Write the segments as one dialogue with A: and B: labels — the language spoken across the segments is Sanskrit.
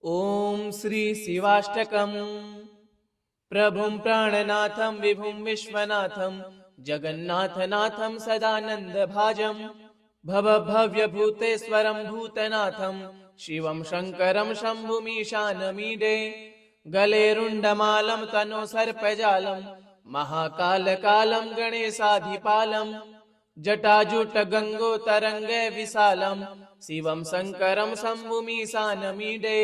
A: ॐ श्री शिवाष्टकम्। प्रभुं प्राणनाथं विभुं विश्वनाथं जगन्नाथनाथं सदानन्दभाजं भवभव्यभूतेश्वरं भूतनाथं शिवं शङ्करं शम्भुमीशानमीडे। गलेरुण्डमालं तनो सर्पजालं महाकालकालं गणेशाधिपालं जटाजुटगङ्गोतरङ्गे विशालं शिवं शङ्करं शम्भुमीशानमीडे।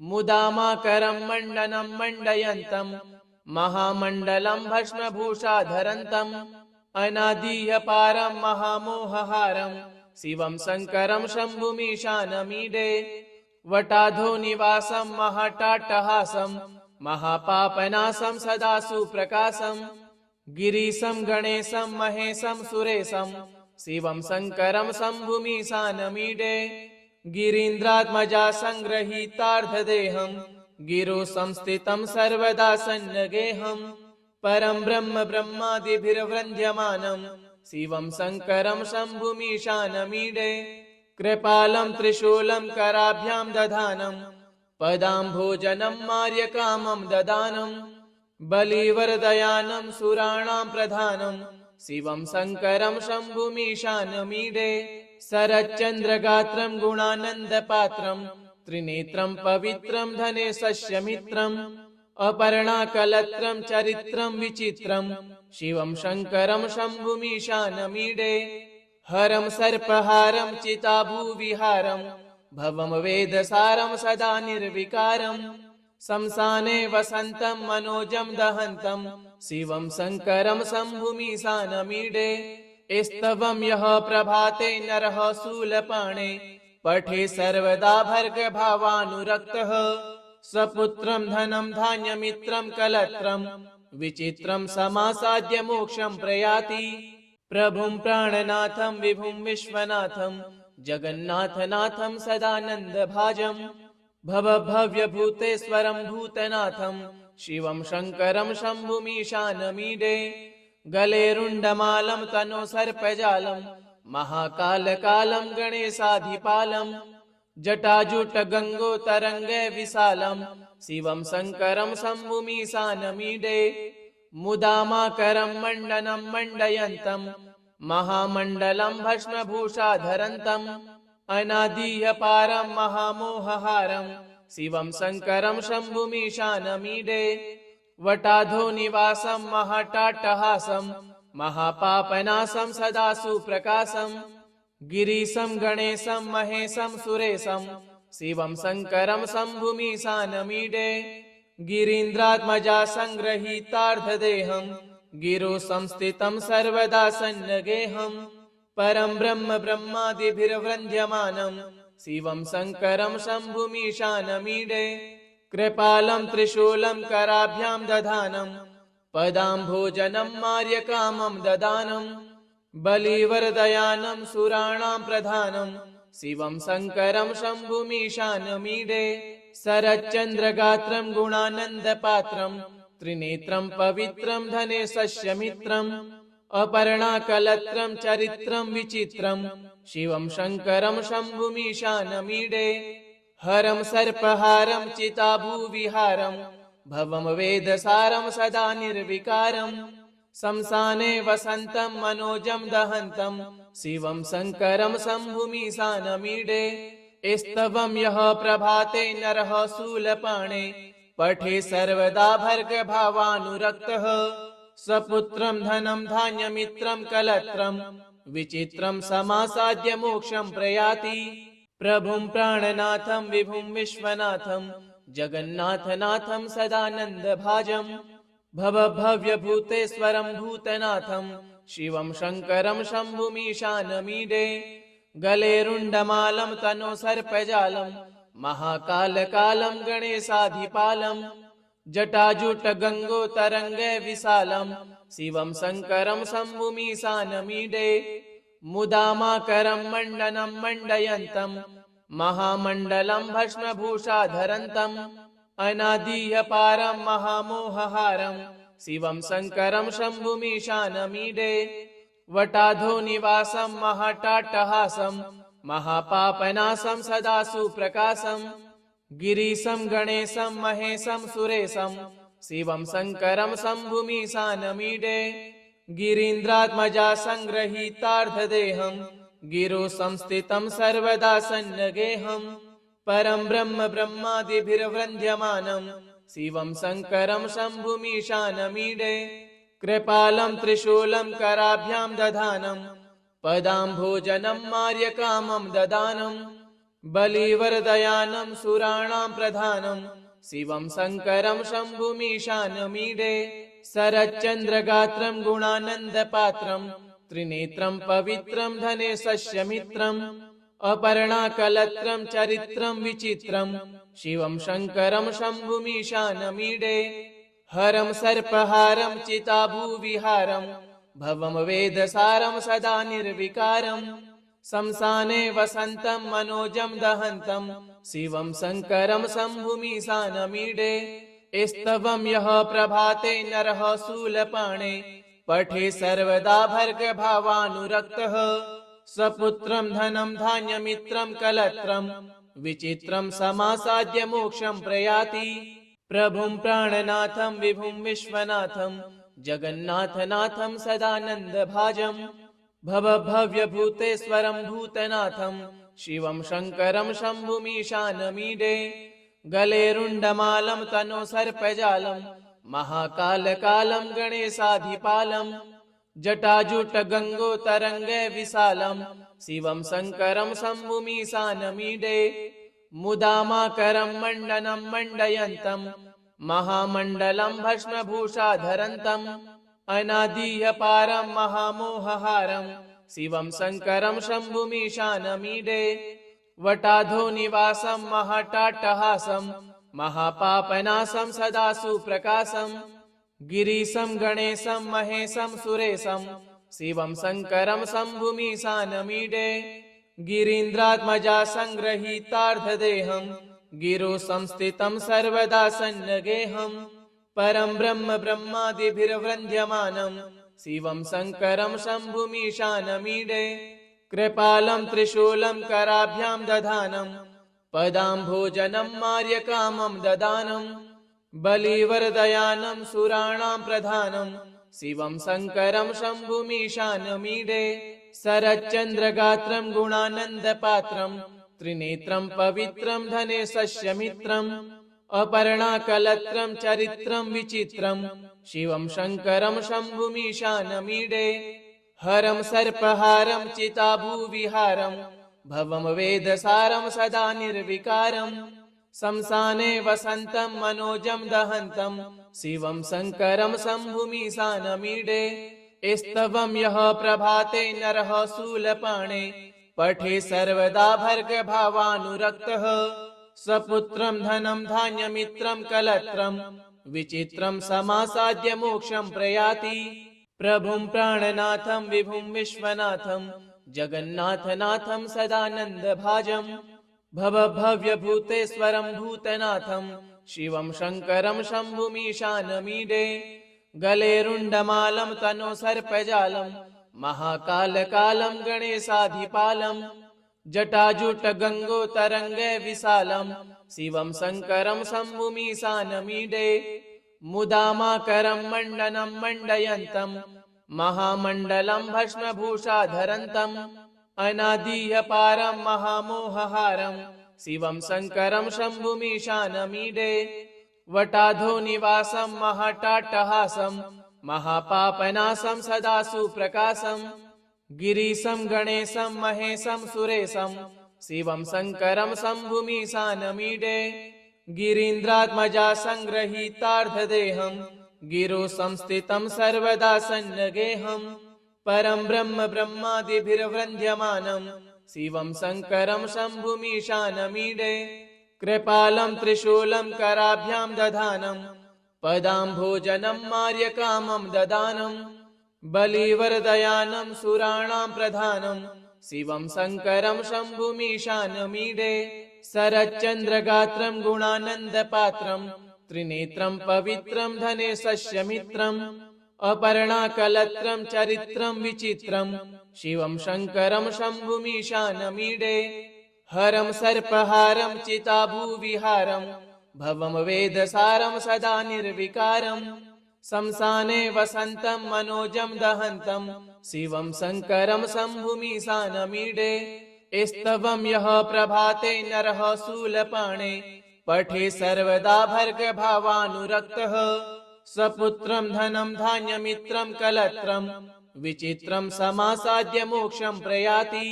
A: मुदामाकरं मण्डनं मण्डयन्तं महामण्डलं भस्मभूषाधरन्तम् अनादियपारं महामोहहारं शिवं शङ्करं शम्भुमीशानमीडे। वटाधोनिवासं महाटाट्टहासं महापापनाशं सदा सुप्रकाशं गिरीशं गणेशं महेशं सुरेशं शिवं शङ्करं शम्भुमीशानमीडे। गिरीन्द्रात्मजा सङ्गृहीतार्धदेहं गिरो संस्थितं सर्वदा सन्नगेहं परं ब्रह्म ब्रह्मादिभिर्वन्द्यमानं शिवं शङ्करं शम्भुमीशानमीडे। कृपालं त्रिशूलं कराभ्यां दधानं पदाम्भोजनं मार्यकामं ददानं बलिवरदयानं सुराणां प्रधानं शिवं शङ्करं शम्भुमीशानमीडे। शरच्चन्द्रगात्रं गुणानन्दपात्रं त्रिनेत्रं पवित्रं धनेशस्य मित्रम् अपर्णाकलत्रं चरित्रं विचित्रं शिवं शङ्करं शम्भुमीशानमीडे। हरं सर्पहारं चिताभूविहारं भवं वेदसारं सदा निर्विकारं शमशाने वसन्तं मनोजं दहन्तं शिवं शङ्करं शम्भुमीशानमीडे। स्तवं यः प्रभाते नरः शूलपाणे पठे सर्वदा भर्गभावानुरक्तः सपुत्रं धनं धान्यमित्रं कलत्रं विचित्रं समासाद्य मोक्षं प्रयाति। प्रभुं प्राणनाथं विभुं विश्वनाथं जगन्नाथनाथं सदानन्दभाजं भवभव्यभूतेश्वरं भूतनाथं शिवं शङ्करं शम्भुमीशानमीडे। गलेरुण्डमालं तनो सर्पजालं महाकालकालं गणेशाधिपालं जटाजुटगङ्गोतरङ्गे विशालं शिवं शङ्करं शम्भुमीशानमीडे। मुदामाकरं मण्डनं मण्डयन्तं महामण्डलं भस्मभूषाधरन्तं अनादियपारं महामोहहारं शिवं शङ्करं शम्भुमीशानमीडे। वटाधोनिवासं महाटाट्टहासं महापापनाशं सदा सुप्रकाशं गिरीशं गणेशं महेशं सुरेशं शिवं शङ्करं शम्भुमीशानमीडे। गिरीन्द्रात्मजा सङ्गृहीतार्धदेहं गिरो संस्थितं सर्वदा सन्नगेहं परं ब्रह्म ब्रह्मादिभिर्वन्द्यमानं शिवं शङ्करं शम्भुमीशानमीडे। कृपालं त्रिशूलं कराभ्यां दधानं पदाम्भोजनं मार्यकामं ददानं बलिवरदयानं सुराणां प्रधानं शिवं शङ्करं शम्भुमीशानमीडे। शरच्चन्द्रगात्रं गुणानन्दपात्रं त्रिनेत्रं पवित्रं धनेशस्य मित्रम् अपर्णाकलत्रं चरित्रं विचित्रं शिवं शङ्करं शम्भुमीशानमीडे। हरं सर्पहारं चिताभूविहारं भवं वेदसारं सदा निर्विकारं शमशाने वसन्तं मनोजं दहन्तं शिवं शङ्करं शम्भुमीशानमीडे। स्तवं यः प्रभाते नरः शूलपाणे पठे सर्वदा भर्गभावानुरक्तः सपुत्रं धनं धान्यमित्रं कलत्रं विचित्रं समासाद्य मोक्षं प्रयाति। प्रभुं प्राणनाथं विभुं विश्वनाथं जगन्नाथनाथं सदानन्दभाजं भवभव्यभूतेश्वरं भूतनाथं शिवं शङ्करं शम्भुमीशानमीडे। गलेरुण्डमालं तनो सर्पजालं महाकालकालं गणेशाधिपालं जटाजुटगङ्गोतरङ्गे विशालं शिवं शङ्करं शम्भुमीशानमीडे। मुदामाकरं मण्डनं मण्डयन्तं महामण्डलं भस्मभूषाधरन्तं अनादियपारं महामोहहारं शिवं शङ्करं शम्भुमीशानमीडे। वटाधोनिवासं महाटाट्टहासं महापापनाशं सदा सुप्रकाशं गिरीशं गणेशं महेशं सुरेशं शिवं शङ्करं शम्भुमीशानमीडे गिरीन्द्रात्मजा सङ्गृहीतार्थदेहं गिरो संस्थितं सर्वदा सन्नगेहं परं ब्रह्म ब्रह्मादिभिर्वन्द्यमानं शिवं शङ्करं शम्भुमीशानमीडे कृपालं त्रिशूलं कराभ्यां दधानं पदाम्भोजनं मार्यकामं ददानं बलिवरदयानं सुराणां प्रधानं शिवं शङ्करं शम्भुमीशानमीडे शरच्चन्द्रगात्रं गुणानन्दपात्रं त्रिनेत्रं पवित्रं धनेशस्यमित्रम् अपर्णाकलत्रं चरित्रं विचित्रं शिवं शङ्करं शम्भुमीशानमीडे हरं सर्पहारं चिताभूविहारं भवं वेदसारं सदा निर्विकारं शमशाने वसन्तं मनोजं दहन्तं शिवं शङ्करं शम्भुमीशानमीडे स्तवं यः प्रभाते नरः शूलपाणे पठे सर्वदा भर्गभावानुरक्तः सपुत्रं धनं धान्यमित्रं कलत्रं विचित्रं समासाद्य मोक्षं प्रयाति प्रभुं प्राणनाथं विभुं विश्वनाथं जगन्नाथनाथं सदानन्दभाजं भवभव्यभूतेश्वरं भूतनाथं शिवं शङ्करं शम्भुमीशानमीडे गले रुण्डमालं तनो सर्पजालं महाकालकालं गणेशाधिपालं जटाजूटगङ्गोतरङ्गे विशालं शिवं शङ्करं शम्भुमीशानमीडे मुदामाकरं मण्डनं मण्डयन्तं महामण्डलं भस्मभूषाधरन्तम् अनादियपारं महामोहहारं शिवं शङ्करं शम्भुमीशानमीडे वटाधो निवासं महाटाट्टहासं महापापनाशं सदा सुप्रकाशं गिरीशं गणेशं महेशं सुरेशं शिवं शङ्करं शम्भुमीशानमीडे गिरीन्द्रात्मजा सङ्गृहीतार्थदेहं गिरो संस्थितं सर्वदा सन्नगेहं परं ब्रह्म ब्रह्मादिभिर्वन्द्यमानं शिवं शङ्करं शम्भुमीशानमीडे कृपालं त्रिशूलं कराभ्यां दधानं पदाम्भोजनं मार्यकामं ददानं बलिवरदयानं सुराणां प्रधानं शिवं शङ्करं शम्भुमीशानमीडे शरच्चन्द्रगात्रं गुणानन्दपात्रं त्रिनेत्रं पवित्रं धनेशस्यमित्रम् अपर्णाकलत्रं चरित्रं विचित्रं शिवं शङ्करं शम्भुमीशानमीडे हरं सर्पहारं चिताभूविहारं भवं वेदसारं सदा निर्विकारं शमशाने वसन्तं मनोजं दहन्तं शिवं शङ्करं शम्भुमीशानमीडे स्तवं यः प्रभाते नरः शूलपाणे पठे सर्वदा भर्गभावानुरक्तः सपुत्रं धनं धान्यमित्रं कलत्रं विचित्रं समासाद्य मोक्षं प्रयाति प्रभुं प्राणनाथं विभुं विश्वनाथं जगन्नाथनाथं सदानन्दभाजं भवभव्यभूतेश्वरं भूतनाथं शिवं शङ्करं शम्भुमीशानमीडे गले रुण्डमालं तनो सर्पजालं महाकालकालं गणेशाधिपालं जटाजूटगङ्गोतरङ्गे विशालं शिवं शङ्करं शम्भुमीशानमीडे मुदामाकरं मण्डनं मण्डयन्तं महामण्डलं भस्मभूषाधरन्तम् अनादियपारं महामोहहारं शिवं शङ्करं शम्भुमीशानमीडे वटाधो निवासं महाटाट्टहासं महापापनाशं सदा सुप्रकाशं गिरीशं गणेशं महेशं सुरेशं शिवं शङ्करं शम्भुमीशानमीडे गिरीन्द्रात्मजा सङ्गृहीतार्थदेहं गिरो संस्थितं सर्वदा सन्नगेहं परं ब्रह्म ब्रह्मादिभिर्वन्द्यमानं शिवं शङ्करं शम्भुमीशानमीडे कृपालं त्रिशूलं कराभ्यां दधानं पदाम्भोजनं मार्यकामं ददानं बलिवरदयानं सुराणां प्रधानं शिवं शङ्करं शम्भुमीशानमीडे शरच्चन्द्रगात्रं गुणानन्दपात्रं त्रिनेत्रं पवित्रं धनेशस्यमित्रम् अपर्णाकलत्रं चरित्रं विचित्रं शिवं शङ्करं शम्भुमीशानमीडे हरं सर्पहारं चिताभूविहारं भवं वेदसारं सदा निर्विकारं शमशाने वसन्तं मनोजं दहन्तं शिवं शङ्करं शम्भुमीशानमीडे स्तवं यः प्रभाते नरः शूलपाणे पठे सर्वदा भर्गभावानुरक्तः स्वपुत्रं धनं धान्यमित्रं कलत्रं विचित्रं समासाद्य मोक्षं प्रयाति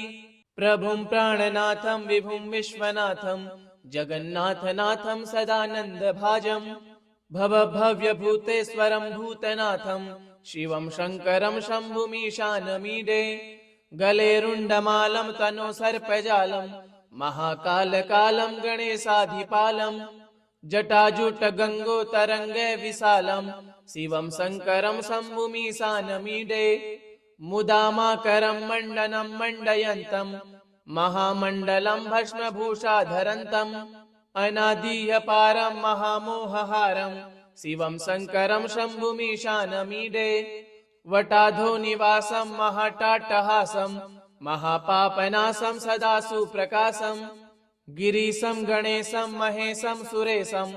A: प्रभुं प्राणनाथं विभुं विश्वनाथं जगन्नाथनाथं सदानन्दभाजं भवभव्यभूतेश्वरं भूतनाथं शिवं शङ्करं शम्भुमीशानमीडे गले रुण्डमालं तनो सर्पजालं महाकालकालं गणेशाधिपालं जटाजुटगङ्गोतरङ्गे विशालं शिवं शङ्करं शम्भुमीशानमीडे मुदामाकरं मण्डनं मण्डयन्तं महामण्डलं भस्मभूषाधरन्तम् अनादियपारं महामोहहारं शिवं शङ्करं शम्भुमीशानमीडे वटाधो निवासं महाटाटहासं महापापनाशं सदा सुप्रकाशं गिरीशं गणेशं महेशं सुरेशं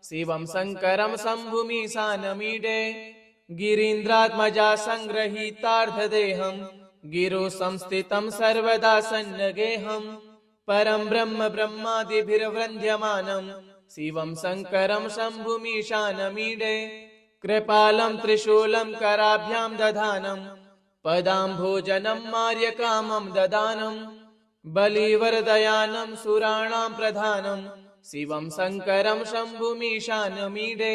A: शिवं शङ्करं शम्भुमीशानमीडे गिरीन्द्रात्मजा सङ्गृहीतार्धदेहं गिरो संस्थितं सर्वदा सन्नगेहं परं ब्रह्म ब्रह्मादिभिर्वन्द्यमानं शिवं शङ्करं शम्भुमीशानमीडे कृपालं त्रिशूलं कराभ्यां दधानं पदाम्भोजनं मार्यकामं ददानं बलिवरदयानं सुराणां प्रधानं शिवं शङ्करं शम्भुमीशानमीडे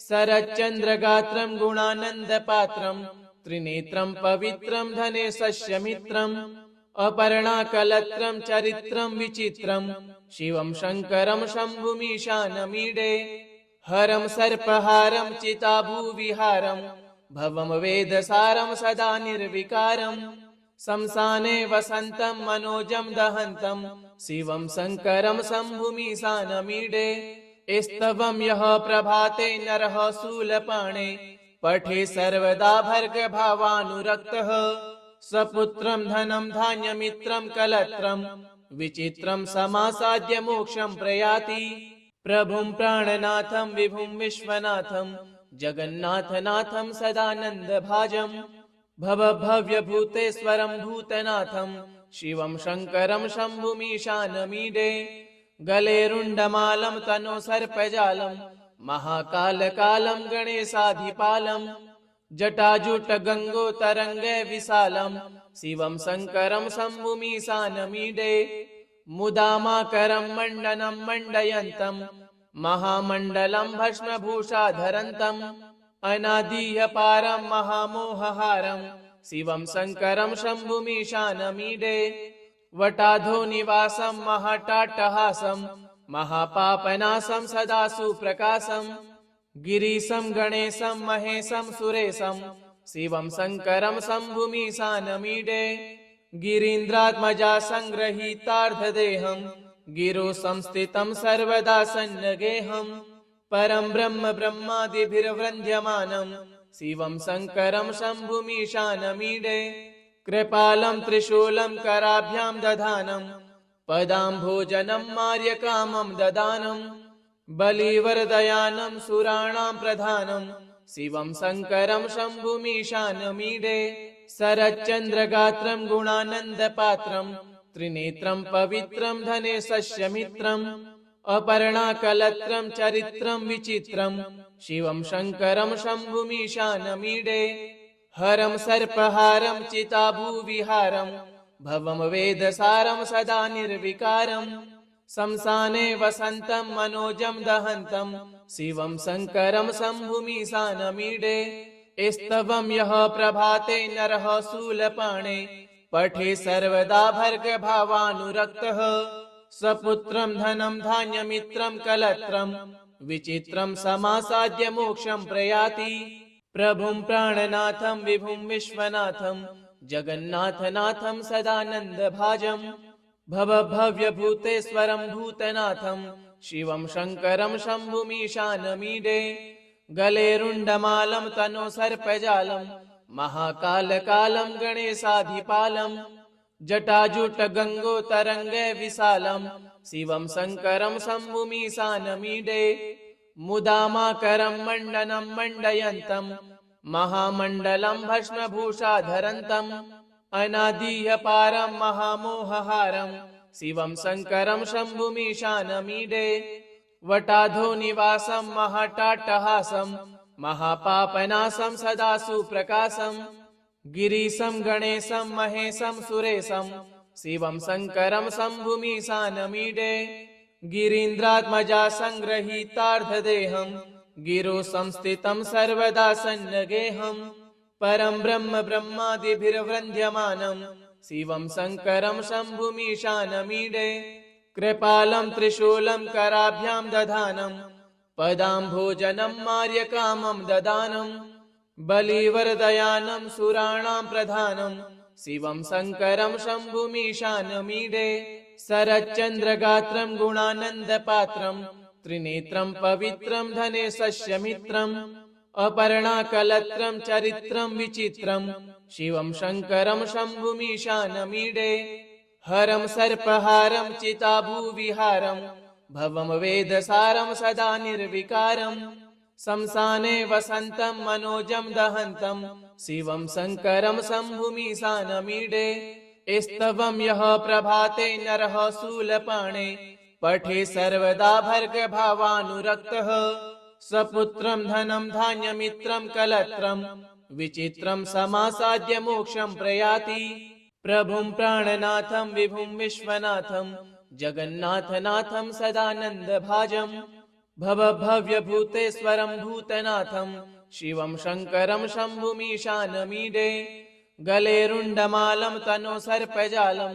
A: शरच्चन्द्रगात्रं गुणानन्दपात्रं त्रिनेत्रं पवित्रं धनेशस्य मित्रम् अपर्णाकलत्रं चरित्रं विचित्रं शिवं शङ्करं शम्भुमीशानमीडे हरं सर्पहारं चिताभूविहारं भवं वेदसारं सदा निर्विकारं शमशाने वसन्तं मनोजं दहन्तं शिवं शङ्करं शम्भुमीशानमीडे स्तवं यः प्रभाते नरः शूलपाणे पठे सर्वदा भर्गभावानुरक्तः स्वपुत्रं धनं धान्यमित्रं कलत्रं विचित्रं समासाद्य मोक्षं प्रयाति प्रभुं प्राणनाथं विभुं विश्वनाथं जगन्नाथनाथं सदानन्दभाजं भवभव्यभूतेश्वरं भूतनाथं शिवं शङ्करं शम्भुमीशानमीडे गले रुण्डमालं तनो सर्पजालं महाकालकालं गणेशाधिपालं जटाजुटगङ्गोतरङ्गे विशालं शिवं शङ्करं शम्भुमीशानमीडे मुदामाकरं मण्डनं मण्डयन्तं महामण्डलं भस्मभूषाधरन्तम् अनादियपारं महामोहहारं शिवं शङ्करं शम्भुमीशानमीडे वटाधो निवासं महाटाटहासं महापापनाशं सदा सुप्रकाशं गिरीशं गणेशं महेशं सुरेशं शिवं शङ्करं शम्भुमीशानमीडे गिरीन्द्रात्मजा सङ्गृहीतार्धदेहं गिरो संस्थितं सर्वदा सन्नगेहं परं ब्रह्म ब्रह्मादिभिर्वन्द्यमानं शिवं शङ्करं शम्भुमीशानमीडे कृपालं त्रिशूलं कराभ्यां दधानं पदाम्भोजनं मार्यकामं ददानं बलिवरदयानं सुराणां प्रधानं शिवं शङ्करं शम्भुमीशानमीडे शरच्चन्द्रगात्रं गुणानन्दपात्रं त्रिनेत्रं पवित्रं धनेशस्य मित्रम् अपर्णाकलत्रं चरित्रं विचित्रं शिवं शङ्करं शम्भुमीशानमीडे हरं सर्पहारं चिताभूविहारं भवं वेदसारं सदा निर्विकारं शमशाने वसन्तं मनोजं दहन्तं शिवं शङ्करं शम्भुमीशानमीडे स्तवं यः प्रभाते नरः शूलपाणे पठे सर्वदा भर्गभावानुरक्तः स्वपुत्रं धनं धान्यमित्रं कलत्रं विचित्रं समासाद्य मोक्षं प्रयाति प्रभुं प्राणनाथं विभुं विश्वनाथं जगन्नाथनाथं सदानन्दभाजं भवभव्यभूतेश्वरं भूतनाथं शिवं शङ्करं शम्भुमीशानमीडे गले रुण्डमालं तनो सर्पजालं महाकालकालं गणेशाधिपालं जटाजुटगङ्गोतरङ्गे विशालं शिवं शङ्करं शम्भुमीशानमीडे मुदामाकरं मण्डनं मण्डयन्तं महामण्डलं भस्मभूषाधरन्तम् अनादिह्यपारं महामोहहारं शिवं शङ्करं शम्भुमीशानमीडे वटाधो निवासं महाटाट्टहासं महापापनाशं सदा सुप्रकाशं गिरीशं गणेशं महेशं सुरेशं शिवं शङ्करं शम्भुमीशानमीडे गिरीन्द्रात्मजा सङ्गृहीतार्धदेहं गिरो संस्थितं सर्वदा सन्नगेहं परं ब्रह्म ब्रह्मादिभिर्वन्द्यमानं शिवं शङ्करं शम्भुमीशानमीडे कृपालं त्रिशूलं कराभ्यां दधानं पदाम्भोजनं मार्यकामं ददानं बलिवरदयानं सुराणां प्रधानं शिवं शङ्करं शम्भुमीशानमीडे शरच्चन्द्रगात्रं गुणानन्दपात्रं त्रिनेत्रं पवित्रं धनेशस्य मित्रम् अपर्णाकलत्रं चरित्रं विचित्रं शिवं शङ्करं शम्भुमीशानमीडे हरं सर्पहारं चिताभूविहारं भवं वेदसारं सदा निर्विकारं शंसाने वसन्तं मनोजं दहन्तं शिवं शङ्करं शम्भुमीशानमीडे स्तवं यः प्रभाते नरः शूलपाणे पठे सर्वदा भर्गभावानुरक्तः सपुत्रं धनं धान्यमित्रं कलत्रं विचित्रं समासाद्य मोक्षं प्रयाति प्रभुं प्राणनाथं विभुं विश्वनाथं जगन्नाथनाथं सदानन्दभाजं भवभव्यभूतेश्वरं भूतनाथं शिवं शङ्करं शम्भुमीशानमीडे गलेरुण्डमालं तनो सर्पजालं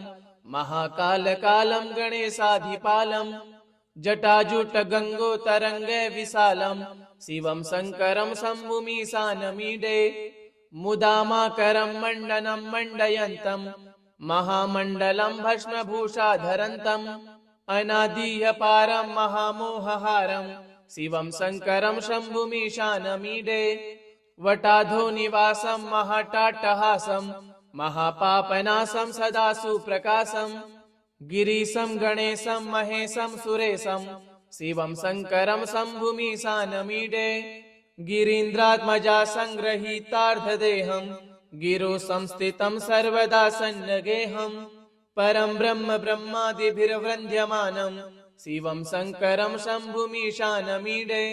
A: महाकालकालं गणेशाधिपालं जटाजुटगङ्गोतरङ्गे विशालं शिवं शङ्करं शम्भुमीशानमीडे मुदामाकरं मण्डनं मण्डयन्तं महामण्डलं भस्मभूषाधरन्तम् अनादिह्यपारं महामोहहारं शिवं शङ्करं शम्भुमीशानमीडे वटाधो निवासं महाटाट्टहासं महापापनाशं सदा सुप्रकाशं गिरीशं गणेशं महेशं सुरेशं शिवं शङ्करं शम्भुमीशानमीडे गिरीन्द्रात्मजा सङ्गृहीतार्धदेहं गिरो संस्थितं सर्वदा सन्नगेहं परं ब्रह्म ब्रह्मादिभिर्वन्द्यमानं शिवं शङ्करं शम्भुमीशानमीडे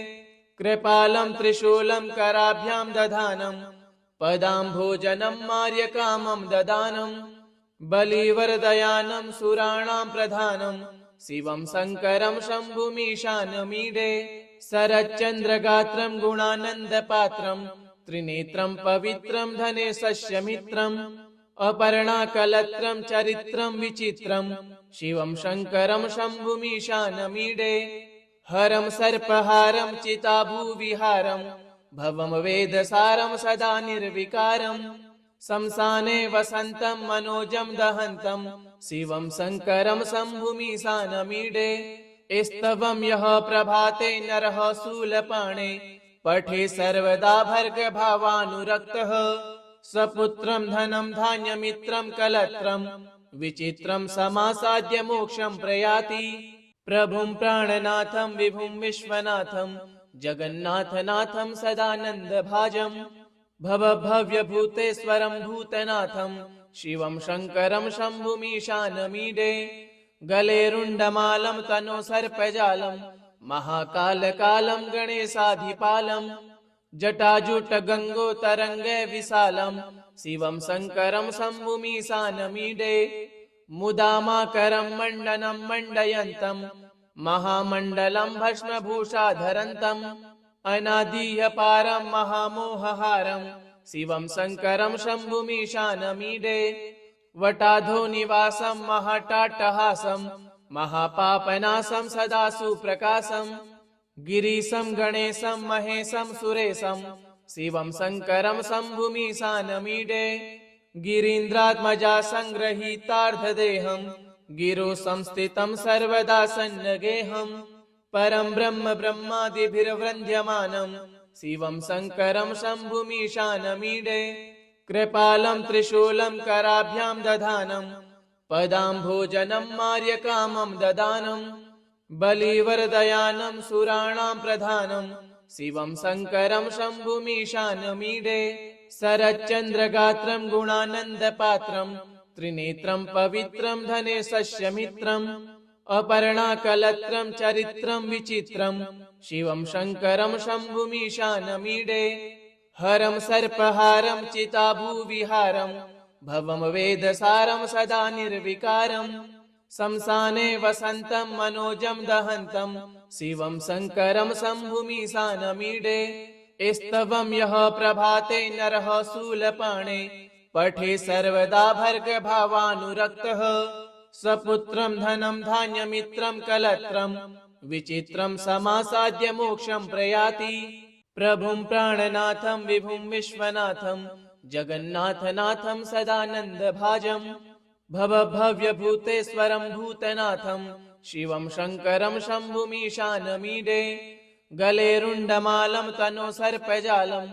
A: कृपालं त्रिशूलं कराभ्यां दधानं पदाम्भोजनं मार्यकामं ददानं बलिवरदयानं सुराणां प्रधानं शिवं शङ्करं शम्भुमीशानमीडे शरच्चन्द्रगात्रं गुणानन्दपात्रं त्रिनेत्रं पवित्रं धनेशस्य मित्रम् अपर्णाकलत्रं चरित्रं विचित्रं शिवं शङ्करं शम्भुमीशानमीडे हरं सर्पहारं चिताभूविहारं भवं वेदसारं सदा निर्विकारं शंसाने वसन्तं मनोजं दहन्तं शिवं शङ्करं शम्भुमीशानमीडे स्तवं यः प्रभाते नरः शूलपाणे पठे सर्वदा भर्गभावानुरक्तः सपुत्रं धनं धान्यमित्रं कलत्रं विचित्रं समासाद्य मोक्षं प्रयाति प्रभुं प्राणनाथं विभुं विश्वनाथं जगन्नाथनाथं सदानन्दभाजं भवभव्यभूतेश्वरं भूतनाथं शिवं शङ्करं शम्भुमीशानमीडे गलेरुण्डमालं तनो सर्पजालं महाकालकालं गणेशाधिपालं जटाजुटगङ्गोतरङ्गे विशालं शिवं शङ्करं शम्भुमीशानमीडे मुदामाकरं मण्डनं मण्डयन्तं महामण्डलं भस्मभूषाधरन्तम् अनादिह्यपारं महामोहहारं शिवं शङ्करं शम्भुमीशानमीडे वटाधो निवासं महाटाट्टहासं महापापनाशं सदा सुप्रकाशं गिरीशं गणेशं महेशं सुरेशं शिवं शङ्करं शम्भुमीशानमीडे गिरीन्द्रात्मजा सङ्गृहीतार्धदेहं गिरो संस्थितं सर्वदा सन्नगेहं परं ब्रह्म ब्रह्मादिभिर्वन्द्यमानं शिवं शङ्करं शम्भुमीशानमीडे कृपालं त्रिशूलं कराभ्यां दधानं पदाम्भोजनं मार्यकामं ददानं बलिवर्दयानं सुराणां प्रधानं शिवं शङ्करं शम्भुमीशानमीडे शरच्चन्द्रगात्रं गुणानन्दपात्रं त्रिनेत्रं पवित्रं धनेशस्य मित्रम् अपर्णाकलत्रं चरित्रं विचित्रं शिवं शङ्करं शम्भुमीशानमीडे हरं सर्पहारं चिताभूविहारं भवं वेदसारं सदा निर्विकारं शंसाने वसन्तं मनोजं दहन्तं शिवं शङ्करं शम्भुमीशानमीडे स्तवं यः प्रभाते नरः शूलपाणे पठे सर्वदा भर्गभावानुरक्तः सपुत्रं धनं धान्यमित्रं कलत्रं विचित्रं समासाद्य मोक्षं प्रयाति प्रभुं प्राणनाथं विभुं विश्वनाथं जगन्नाथनाथं सदानन्दभाजं भवभव्यभूतेश्वरं भूतनाथं शिवं शङ्करं शम्भुमीशानमीडे गलेरुण्डमालं तनो सर्पजालं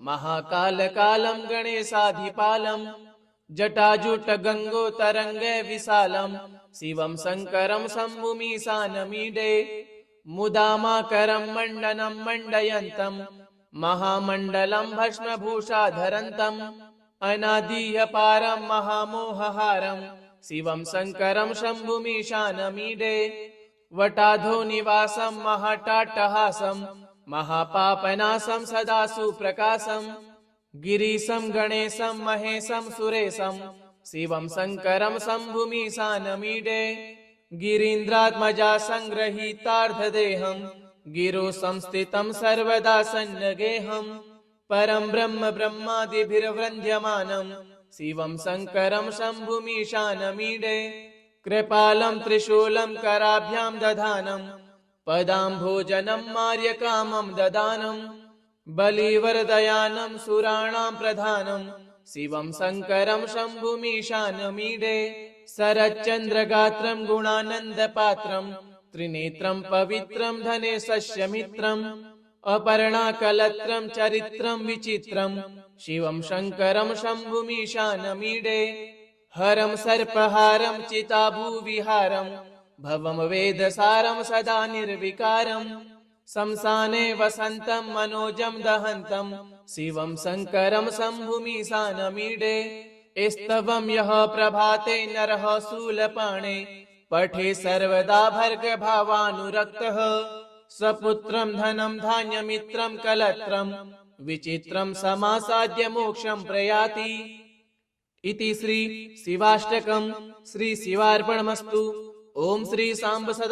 A: महाकालकालं गणेशाधिपालं जटाजुटगङ्गोतरङ्गे विशालं शिवं शङ्करं शम्भुमीशानमीडे मुदामाकरं मण्डनं मण्डयन्तं महामण्डलं भस्मभूषाधरन्तम् अनादियपारं महामोहहारं शिवं शङ्करं शम्भुमीशानमीडे वटाधो निवासं महाटाट्टहासं महापापनाशं सदा सुप्रकाशं गिरीशं गणेशं महेशं सुरेशं शिवं शङ्करं शम्भुमीशानमीडे गिरीन्द्रात्मजा सङ्गृहीतार्धदेहं गिरो संस्थितं सर्वदा सन्नगेहं परं ब्रह्म ब्रह्मादिभिर्वन्द्यमानं शिवं शङ्करं शम्भुमीशानमीडे कृपालं त्रिशूलं कराभ्यां दधानं पदाम्भोजनं मार्यकामं ददानं बलिवर्दयानं सुराणां प्रधानं शिवं शङ्करं शम्भुमीशानमीडे शरच्चन्द्रगात्रं गुणानन्दपात्रं त्रिनेत्रं पवित्रं धनेशस्य मित्रम् अपर्णाकलत्रं चरित्रं विचित्रं शिवं शङ्करं शम्भुमीशानमीडे हरं सर्पहारं चिताभूविहारं भवं वेदसारं सदा निर्विकारं शंसाने वसन्तं मनोजं दहन्तं शिवं शङ्करं शम्भुमीशानमीडे स्तवं यः प्रभाते नरः शूलपाणे पठे सर्वदा भर्गभावानुरक्तः सपुत्रं धनं धान्यमित्रं कलत्रं विचित्रं समासाद्य मोक्षं प्रयाति। इति श्री शिवाष्टकं श्री शिवार्पणमस्तु। ओम श्री सांब सदा